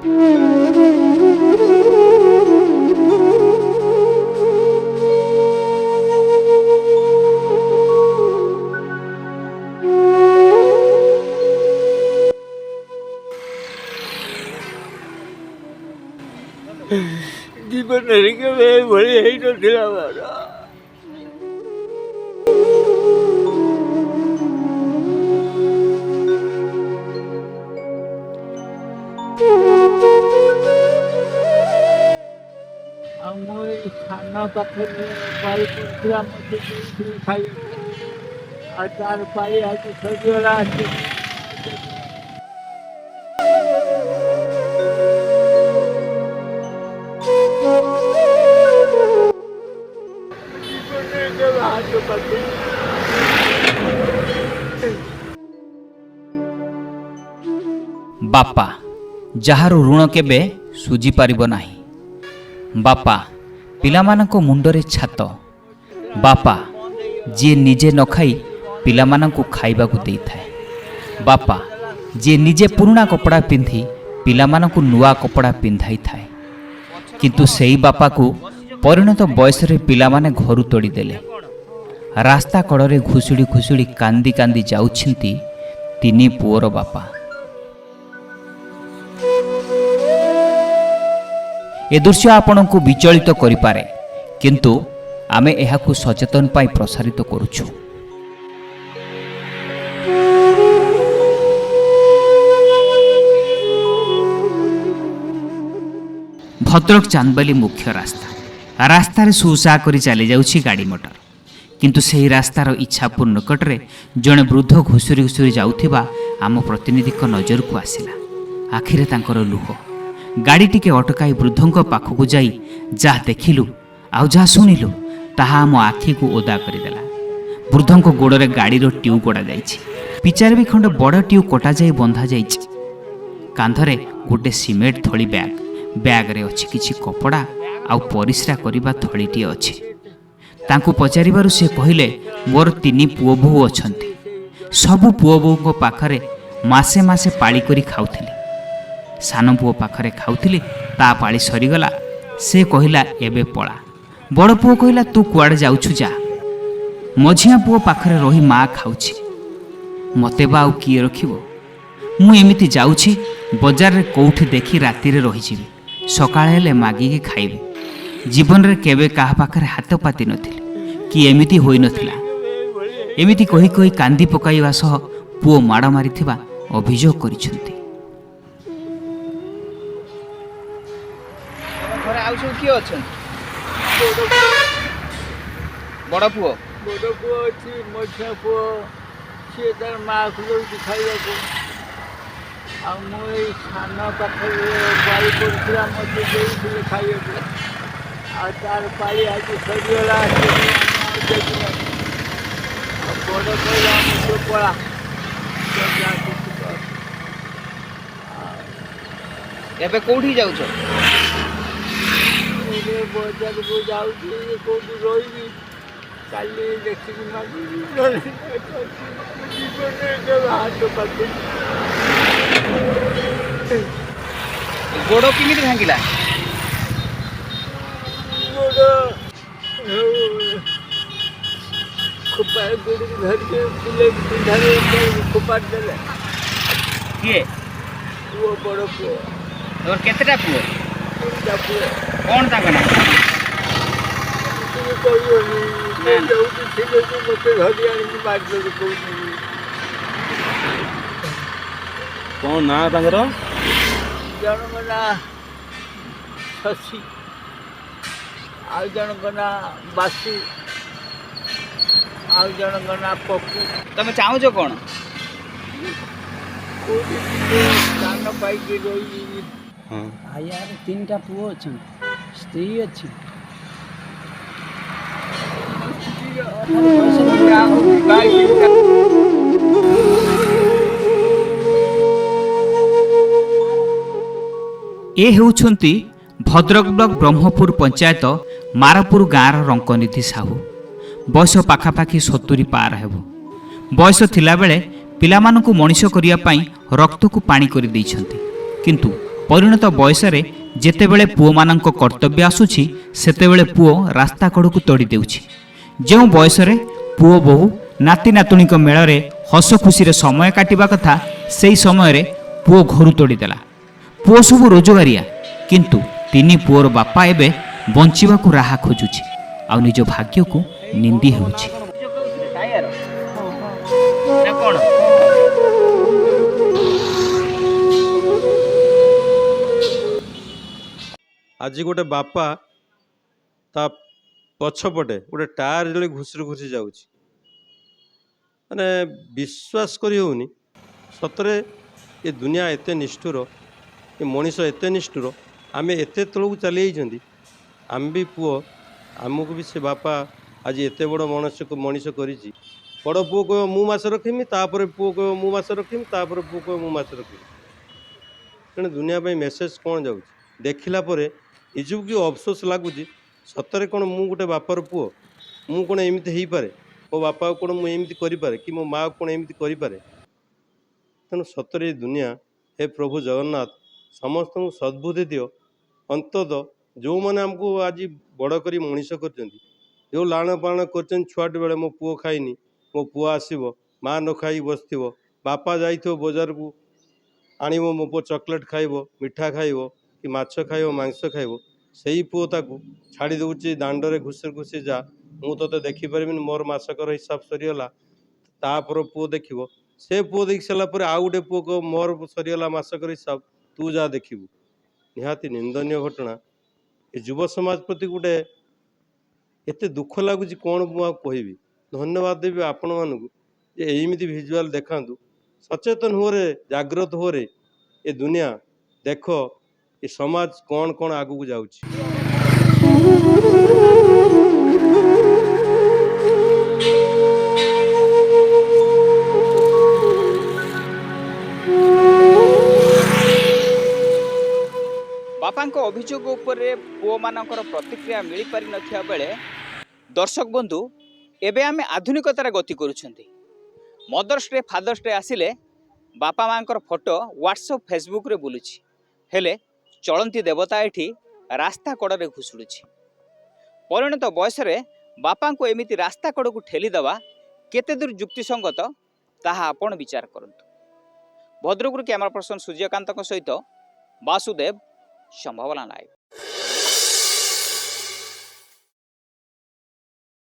ଜୀବନରେ କେବେ ଏଭଳି ହେଇନଥିଲା ମୋର। ଆଉ ମୁଁ ଏଇ ଥାନା ପାଖରେ ପାଳି ପଡ଼ିଥିଲା ମୋତେ ଦେଇଥିଲି ଖାଇବାକୁ, ଆଉ ତାର ପାଳି ଆଜି ସରିଗଲା। ବାପା ଯାହାର ଋଣ କେବେ ସୁଝି ପାରିବ ନାହିଁ। ବାପା ପିଲାମାନଙ୍କ ମୁଣ୍ଡରେ ଛାତ। ବାପା ଯିଏ ନିଜେ ନ ଖାଇ ପିଲାମାନଙ୍କୁ ଖାଇବାକୁ ଦେଇଥାଏ। ବାପା ଯିଏ ନିଜେ ପୁରୁଣା କପଡ଼ା ପିନ୍ଧି ପିଲାମାନଙ୍କୁ ନୂଆ କପଡ଼ା ପିନ୍ଧାଇଥାଏ। କିନ୍ତୁ ସେହି ବାପାକୁ ପରିଣତ ବୟସରେ ପିଲାମାନେ ଘରୁ ତୋଡ଼ିଦେଲେ। ରାସ୍ତା କଡ଼ରେ ଘୁଷୁଡ଼ି ଘୁଷୁଡ଼ି କାନ୍ଦି କାନ୍ଦି ଯାଉଛନ୍ତି ତିନି ପୁଅର ବାପା। ଏ ଦୃଶ୍ୟ ଆପଣଙ୍କୁ ବିଚଳିତ କରିପାରେ, କିନ୍ତୁ ଆମେ ଏହାକୁ ସଚେତନ ପାଇଁ ପ୍ରସାରିତ କରୁଛୁ। ଭଦ୍ରକ ଚାନ୍ଦବାଲି ମୁଖ୍ୟ ରାସ୍ତାରେ ସୁସା କରି ଚାଲି ଯାଉଛି ଗାଡ଼ି ମଟର। କିନ୍ତୁ ସେହି ରାସ୍ତାର ଇଚ୍ଛାପୁର ନିକଟରେ ଜଣେ ବୃଦ୍ଧ ଘୁଷୁରି ଘୁଷୁରି ଯାଉଥିବା ଆମ ପ୍ରତିନିଧିଙ୍କ ନଜରକୁ ଆସିଲା। ଆଖିରେ ତାଙ୍କର ଲୁହ। ଗାଡ଼ି ଟିକେ ଅଟକାଇ ବୃଦ୍ଧଙ୍କ ପାଖକୁ ଯାଇ ଯାହା ଦେଖିଲୁ ଆଉ ଯାହା ଶୁଣିଲୁ ତାହା ଆମ ଆଖିକୁ ଓଦା କରିଦେଲା। ବୃଦ୍ଧଙ୍କ ଗୋଡ଼ରେ ଗାଡ଼ିର ଟ୍ୟୁ କଟାଯାଇଛି। ପିଚାରେ ବି ଖଣ୍ଡେ ବଡ଼ ଟ୍ୟୁ କଟାଯାଇ ବନ୍ଧାଯାଇଛି। କାନ୍ଧରେ ଗୋଟେ ସିମେଣ୍ଟ ଥଳି ବ୍ୟାଗରେ ଅଛି କିଛି କପଡ଼ା ଆଉ ପରିସ୍ରା କରିବା ଥଳିଟିଏ ଅଛି। ତାଙ୍କୁ ପଚାରିବାରୁ ସେ କହିଲେ, ମୋର 3 ପୁଅ ବୋହୂ ଅଛନ୍ତି। ସବୁ ପୁଅ ବୋହୂଙ୍କ ପାଖରେ ମାସେ ମାସେ ପାଳି କରି ଖାଉଥିଲି। ସାନ ପୁଅ ପାଖରେ ଖାଉଥିଲି, ତା ପାଳି ସରିଗଲା। ସେ କହିଲା ଏବେ ପଳା। ବଡ଼ ପୁଅ କହିଲା ତୁ କୁଆଡ଼େ ଯାଉଛୁ ଯା। ମଝିଆ ପୁଅ ପାଖରେ ରହି ମା ଖାଉଛି। ମୋତେ ବା ଆଉ କିଏ ରଖିବ? ମୁଁ ଏମିତି ଯାଉଛି, ବଜାରରେ କେଉଁଠି ଦେଖି ରାତିରେ ରହିଯିବି। ସକାଳେ ହେଲେ ମାଗିକି ଖାଇବି। ଜୀବନରେ କେବେ କାହା ପାଖରେ ହାତ ପାତି ନଥିଲି କି ଏମିତି ହୋଇନଥିଲା। ଏମିତି କହି କହି କାନ୍ଦି ପକାଇବା ସହ ପୁଅ ମାଡ଼ ମାରିଥିବା ଅଭିଯୋଗ କରିଛନ୍ତି। ଘରେ ଆଉ ସବୁ କିଏ ଅଛନ୍ତି? ବଡ଼ ପୁଅ ଅଛି, ମଝିଆ ପୁଅ ସିଏ ତାର ମାଆକୁ ଦଉଛି ଖାଇବାକୁ। ଆଉ ମୁଁ ଏଇ ସାନ ପାଖରେ ପାଳି ପଡ଼ିଥିଲା ମୋତେ ଦେଇଥିଲେ ଖାଇବାକୁ, ଆଉ ତାର ପାଳି ଆଜି ସରିଗଲା। ବଡ଼ କହିଲା ମୁଁ ପଳା। ଏବେ କୋଉଠି ଯାଉଛ? ବଜାରକୁ ଯାଉଛି, କୋଉଠି ରହିବି, କାଲି ଦେଖିକି ମାଗିବି। ହାତ ପାତି ଗୋଡ଼ କେମିତି ଭାଙ୍ଗିଲା? ଗୋଡ଼ ଖୋପାରେ ଗୋଡ଼କୁ ଧରିକି ବୁଲେଇକି ପିନ୍ଧାରେ ଖୋପାଡ଼ି ଦେଲେ। କିଏ? ପୁଅ, ବଡ଼ ପୁଅ। ତୋର କେତେଟା ପୁଅ? 3ଟା ପୁଅ। କ'ଣ ତାଙ୍କ ନାଁ? କିଛି କହିବନି, ଯୋଉଠି ଥିଲେ ବି ମୋତେ ଧରି ଆଣିକି ମାରିଦେବେ କହୁଛି। କ'ଣ ନାଁ ତାଙ୍କର? ଜଣଙ୍କ ନାଁ ଶଶୀ, ଆଉ ଜଣଙ୍କ ନାଁ ବାସୁ, ଆଉ ଜଣଙ୍କ ନାଁ ପପୁ। ତମେ ଚାହୁଁଛ କ'ଣ? କୋଉଠି ସ୍ଥାନ ପାଇକି ରହିଯିବି। ଆୟାର 3ଟା ପୁଅ ଅଛନ୍ତି, ସ୍ତ୍ରୀ ଅଛି। ଏ ହେଉଛନ୍ତି ଭଦ୍ରକ ବ୍ଲକ ବ୍ରହ୍ମପୁର ପଞ୍ଚାୟତ ମାରପୁର ଗାଁର ରଙ୍କନିଧି ସାହୁ। ବୟସ ପାଖାପାଖି 70 ପାର ହେବ। ବୟସ ଥିଲାବେଳେ ପିଲାମାନଙ୍କୁ ମଣିଷ କରିବା ପାଇଁ ରକ୍ତକୁ ପାଣି କରିଦେଇଛନ୍ତି, କିନ୍ତୁ ପରିଣତ ବୟସରେ ଯେତେବେଳେ ପୁଅମାନଙ୍କ କର୍ତ୍ତବ୍ୟ ଆସୁଛି ସେତେବେଳେ ପୁଅ ରାସ୍ତା କଡ଼କୁ ତଡ଼ି ଦେଉଛି। ଯେଉଁ ବୟସରେ ପୁଅ ବୋହୂ ନାତି ନାତୁଣୀଙ୍କ ମେଳରେ ହସ ଖୁସିରେ ସମୟ କାଟିବା କଥା, ସେହି ସମୟରେ ପୁଅ ଘରୁ ତଡ଼ିଦେଲା। ପୁଅ ସବୁ ରୋଜଗାରିଆ, କିନ୍ତୁ ତିନି ପୁଅର ବାପା ଏବେ ବଞ୍ଚିବାକୁ ରାହା ଖୋଜୁଛି ଆଉ ନିଜ ଭାଗ୍ୟକୁ ନିନ୍ଦି ହେଉଛି। ଟାୟାର ନା କ'ଣ? ଆଜି ଗୋଟେ ବାପା ତା ପଛପଟେ ଗୋଟେ ଟାୟାର ଜଳି ଘୁଷୁରି ଘୁଷି ଯାଉଛି। ମାନେ ବିଶ୍ୱାସ କରି ହେଉନି, ସତରେ ଏ ଦୁନିଆ ଏତେ ନିଷ୍ଠୁର, ଏ ମଣିଷ ଏତେ ନିଷ୍ଠୁର। ଆମେ ଏତେ ତଳକୁ ଚାଲି ଯାଇଛନ୍ତି। ଆମେ ବି ପୁଅ, ଆମକୁ ବି ସେ ବାପା ଆଜି ଏତେ ବଡ଼ ମଣିଷ କରିଛି। ବଡ଼ ପୁଅ କହିବ ମୁଁ ମାଛ ରଖିମି, ତାପରେ ପୁଅ କହିବ ମୁଁ ମାଛ ରଖିମି, ତାପରେ ପୁଅ କହିବ ମୁଁ ମାଛ ରଖିମି। ତେଣୁ ଦୁନିଆ ପାଇଁ ମେସେଜ କ'ଣ ଯାଉଛି ଦେଖିଲା ପରେ ନିଜକୁ କି ଅଫସୋସ ଲାଗୁଛି। ସତରେ କ'ଣ ମୁଁ ଗୋଟେ ବାପାର ପୁଅ? ମୁଁ କ'ଣ ଏମିତି ହେଇପାରେ? ମୋ ବାପାକୁ କ'ଣ ମୁଁ ଏମିତି କରିପାରେ? କି ମୋ ମାଆକୁ କ'ଣ ଏମିତି କରିପାରେ? ତେଣୁ ସତରେ ଏ ଦୁନିଆ, ହେ ପ୍ରଭୁ ଜଗନ୍ନାଥ, ସମସ୍ତଙ୍କୁ ସଦ୍ବୁଦ୍ଧି ଦିଅ। ଅନ୍ତତଃ ଯେଉଁମାନେ ଆମକୁ ଆଜି ବଡ଼ କରି ମଣିଷ କରିଛନ୍ତି, ଯେଉଁ ଲାଳନ ପାଳନ କରିଛନ୍ତି ଛୁଆଟି ବେଳେ, ମୋ ପୁଅ ଖାଇନି, ମୋ ପୁଅ ଆସିବ, ମା ନ ଖାଇକି ବସିଥିବ, ବାପା ଯାଇଥିବ ବଜାରକୁ ଆଣିବ, ମୋ ପୁଅ ଚକୋଲେଟ୍ ଖାଇବ, ମିଠା ଖାଇବ, କି ମାଛ ଖାଇବ, ମାଂସ ଖାଇବ। ସେଇ ପୁଅ ତାକୁ ଛାଡ଼ି ଦେଉଛି ଦାଣ୍ଡରେ ଘୁଷୁରି ଘୁଷି ଯା, ମୁଁ ତୋତେ ଦେଖିପାରିବିନି, ମୋର ମାସକର ହିସାବ ସରିଗଲା। ତାପରେ ପୁଅ ଦେଖିବ, ସେ ପୁଅ ଦେଖି ସାରିଲା ପରେ ଆଉ ଗୋଟେ ପୁଅ କହିବ ମୋର ସରିଗଲା ମାସକର ହିସାବ, ତୁ ଯା ଦେଖିବୁ। ନିହାତି ନିନ୍ଦନୀୟ ଘଟଣା। ଏ ଯୁବ ସମାଜ ପ୍ରତି ଗୋଟେ ଏତେ ଦୁଃଖ ଲାଗୁଛି, କ'ଣ ମୁଁ ଆଉ କହିବି। ଧନ୍ୟବାଦ ଦେବି ଆପଣମାନଙ୍କୁ ଯେ ଏମିତି ଭିଜୁଆଲ୍ ଦେଖାନ୍ତୁ। ସଚେତନ ହୁଅରେ, ଜାଗ୍ରତ ହୁଅରେ। ଏ ଦୁନିଆ ଦେଖ, ଏ ସମାଜ କ'ଣ କ'ଣ ଆଗକୁ ଯାଉଛି। ବାପାଙ୍କ ଅଭିଯୋଗ ଉପରେ ପୁଅମାନଙ୍କର ପ୍ରତିକ୍ରିୟା ମିଳିପାରିନଥିବା ବେଳେ ଦର୍ଶକ ବନ୍ଧୁ, ଏବେ ଆମେ ଆଧୁନିକତାରେ ଗତି କରୁଛନ୍ତି। ମଦର୍ସ ଡେ, ଫାଦର୍ସ ଡେ ଆସିଲେ ବାପା ମାଆଙ୍କର ଫଟୋ ହ୍ୱାଟ୍ସଆପ୍ ଫେସବୁକ୍ରେ ବୁଲୁଛି, ହେଲେ ଚଳନ୍ତି ଦେବତା ଏଠି ରାସ୍ତା କଡ଼ରେ ଘୁଷୁଡ଼ୁଛି। ପରିଣତ ବୟସରେ ବାପାଙ୍କୁ ଏମିତି ରାସ୍ତା କଡ଼କୁ ଠେଲିଦେବା କେତେ ଦୂର ଯୁକ୍ତିସଙ୍ଗତ, ତାହା ଆପଣ ବିଚାର କରନ୍ତୁ। ଭଦ୍ରକରୁ କ୍ୟାମେରା ପର୍ସନ ସୂର୍ଯ୍ୟକାନ୍ତଙ୍କ ସହିତ ବାସୁଦେବ, ସମ୍ଭାବନା ଲାଇଭ୍।